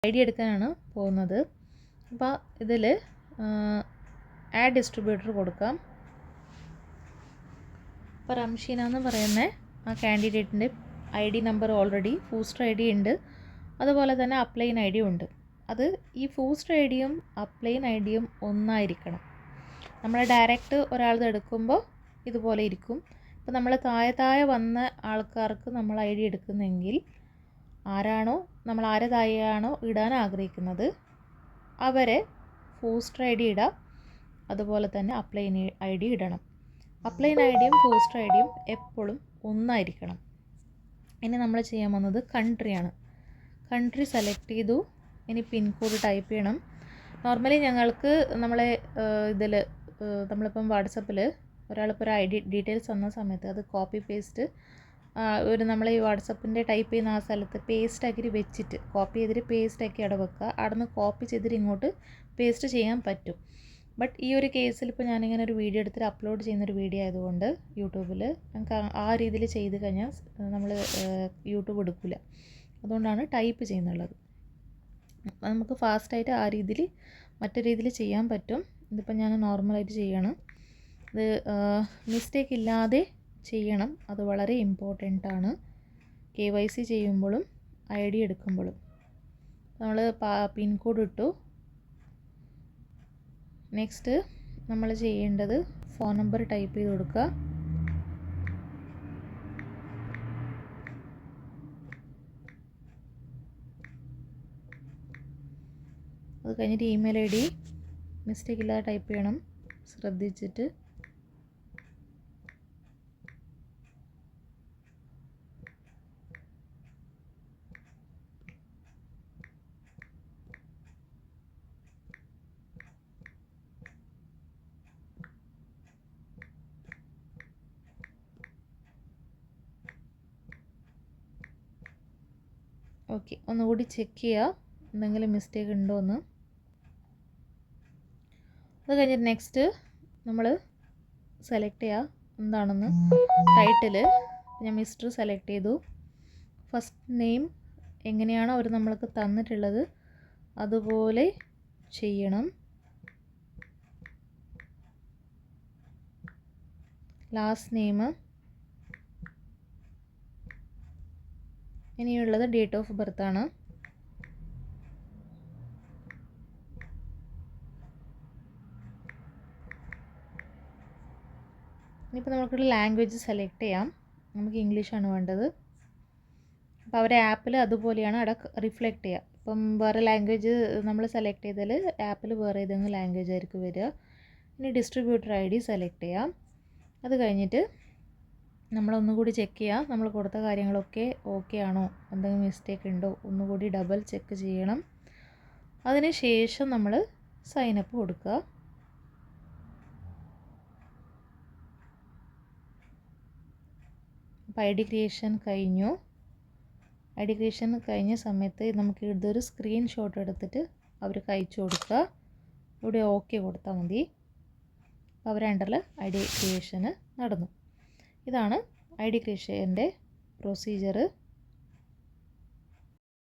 I D എടുക്കാനാണ് പോകുന്നത്. അപ്പോൾ ഇതിൽ ആഡ് ഡിസ്ട്രിബ്യൂട്ടർ കൊടുക്കാം. അപ്പോൾ റംഷീന എന്ന് പറയുന്ന ആ കാൻഡിഡേറ്റിൻ്റെ ID നമ്പർ ഓൾറെഡി ഫൂസ്റ്റർ ID ഉണ്ട്, അതുപോലെ തന്നെ അപ്ലൈൻ ID ഉണ്ട്. അത് ഈ ഫൂസ്റ്റർ IDയും അപ്ലൈൻ IDയും ഒന്നായിരിക്കണം. നമ്മൾ ഡയറക്റ്റ് ഒരാളത് എടുക്കുമ്പോൾ ഇതുപോലെ ഇരിക്കും. ഇപ്പോൾ നമ്മൾ താഴെ വന്ന ആൾക്കാർക്ക് നമ്മൾ ID എടുക്കുന്നെങ്കിൽ നമ്മൾ ആരെ താഴെയാണോ ഇടാൻ ആഗ്രഹിക്കുന്നത് അവരെ ഫൂസ്റ്റർ ID ഇടാം, അതുപോലെ തന്നെ അപ്ലൈൻ ID ഇടണം. അപ്ലൈൻ IDയും ഫൂസ്റ്റർ IDയും എപ്പോഴും ഒന്നായിരിക്കണം. ഇനി നമ്മൾ ചെയ്യാൻ പോകുന്നത് കൺട്രിയാണ്. കൺട്രി സെലക്ട് ചെയ്തു. ഇനി പിൻകോഡ് ടൈപ്പ് ചെയ്യണം. നോർമലി ഞങ്ങൾക്ക് നമ്മളിപ്പം വാട്സപ്പിൽ ഒരാളിപ്പോൾ ഒരു ID ഡീറ്റെയിൽസ് തന്ന സമയത്ത് അത് കോപ്പി പേസ്റ്റ് നമ്മൾ ഈ വാട്സപ്പിൻ്റെ ടൈപ്പ് ചെയ്യുന്ന ആ സ്ഥലത്ത് പേസ്റ്റ് ആക്കി വെച്ചിട്ട് കോപ്പി ചെയ്തിട്ട് പേസ്റ്റ് ആക്കി അവിടെ വെക്കുക. അവിടെ നിന്ന് കോപ്പി ചെയ്തിട്ട് ഇങ്ങോട്ട് പേസ്റ്റ് ചെയ്യാൻ പറ്റും. ബട്ട് ഈ ഒരു കേസിൽ ഇപ്പോൾ ഞാനിങ്ങനെ ഒരു വീഡിയോ എടുത്തിട്ട് അപ്ലോഡ് ചെയ്യുന്നൊരു വീഡിയോ ആയതുകൊണ്ട് യൂട്യൂബിൽ നമുക്ക് ആ രീതിയിൽ ചെയ്ത് കഴിഞ്ഞാൽ നമ്മൾ യൂട്യൂബ് എടുക്കില്ല. അതുകൊണ്ടാണ് ടൈപ്പ് ചെയ്യുന്നുള്ളത്. അപ്പോൾ നമുക്ക് ഫാസ്റ്റായിട്ട് ആ രീതിയിൽ മറ്റു രീതിയിൽ ചെയ്യാൻ പറ്റും. ഇതിപ്പോൾ ഞാൻ നോർമലായിട്ട് ചെയ്യണം. ഇത് മിസ്റ്റേക്ക് ഇല്ലാതെ ചെയ്യണം. അത് വളരെ ഇമ്പോർട്ടൻ്റ് ആണ്. KYC ചെയ്യുമ്പോഴും ID എടുക്കുമ്പോഴും. നമ്മൾ പിൻകോഡ് ഇട്ടു. നെക്സ്റ്റ് നമ്മൾ ചെയ്യേണ്ടത് ഫോൺ നമ്പർ ടൈപ്പ് ചെയ്ത് കൊടുക്കുക. അത് കഴിഞ്ഞിട്ട് ഇമെയിൽ ID മിസ്റ്റേക്ക് ഇല്ലാതെ ടൈപ്പ് ചെയ്യണം, ശ്രദ്ധിച്ചിട്ട്. ഓക്കെ, ഒന്നുകൂടി ചെക്ക് ചെയ്യുക എന്തെങ്കിലും മിസ്റ്റേക്ക് ഉണ്ടോ എന്ന്. അത് കഴിഞ്ഞിട്ട് നെക്സ്റ്റ് നമ്മൾ സെലക്ട് ചെയ്യുക എന്താണെന്ന്. ടൈറ്റിൽ ഞാൻ മിസ്റ്റർ സെലക്ട് ചെയ്തു. ഫസ്റ്റ് നെയിം എങ്ങനെയാണോ അവർ നമ്മൾക്ക് തന്നിട്ടുള്ളത് അതുപോലെ ചെയ്യണം. ലാസ്റ്റ് നെയിം, ഇനിയുള്ളത് ഡേറ്റ് ഓഫ് ബർത്ത് ആണ്. ഇനിയിപ്പോൾ നമുക്കൊരു ലാംഗ്വേജ് സെലക്ട് ചെയ്യാം. നമുക്ക് ഇംഗ്ലീഷാണ് വേണ്ടത്. അപ്പോൾ അവരെ ആപ്പിൽ അതുപോലെയാണ് അവിടെ റിഫ്ലക്റ്റ് ചെയ്യുക. ഇപ്പം വേറെ ലാംഗ്വേജ് നമ്മൾ സെലക്ട് ചെയ്താൽ ആപ്പിൽ വേറെ ഏതെങ്കിലും ലാംഗ്വേജ് ആയിരിക്കും വരിക. ഇനി ഡിസ്ട്രിബ്യൂട്ടർ ID സെലക്ട് ചെയ്യാം. അത് കഴിഞ്ഞിട്ട് നമ്മളൊന്നുകൂടി ചെക്ക് ചെയ്യുക നമ്മൾ കൊടുത്ത കാര്യങ്ങളൊക്കെ ഓക്കെ ആണോ, എന്തെങ്കിലും മിസ്റ്റേക്ക് ഉണ്ടോ ഒന്നുകൂടി ഡബിൾ ചെക്ക് ചെയ്യണം. അതിന് ശേഷം നമ്മൾ സൈനപ്പ് കൊടുക്കുക. അപ്പോൾ ID ക്രിയേഷൻ കഴിഞ്ഞു. ID ക്രിയേഷൻ കഴിഞ്ഞ സമയത്ത് നമുക്ക് ഇതൊരു സ്ക്രീൻഷോട്ട് എടുത്തിട്ട് അവർക്ക് അയച്ചു കൊടുക്കുക. ഇവിടെ ഓക്കെ കൊടുത്താൽ മതി. അവരുടെ അണ്ടറിൽ ID ക്രിയേഷന് നടന്നു. ഇതാണ് ID ക്രിയേഷൻ്റെ പ്രൊസീജിയർ.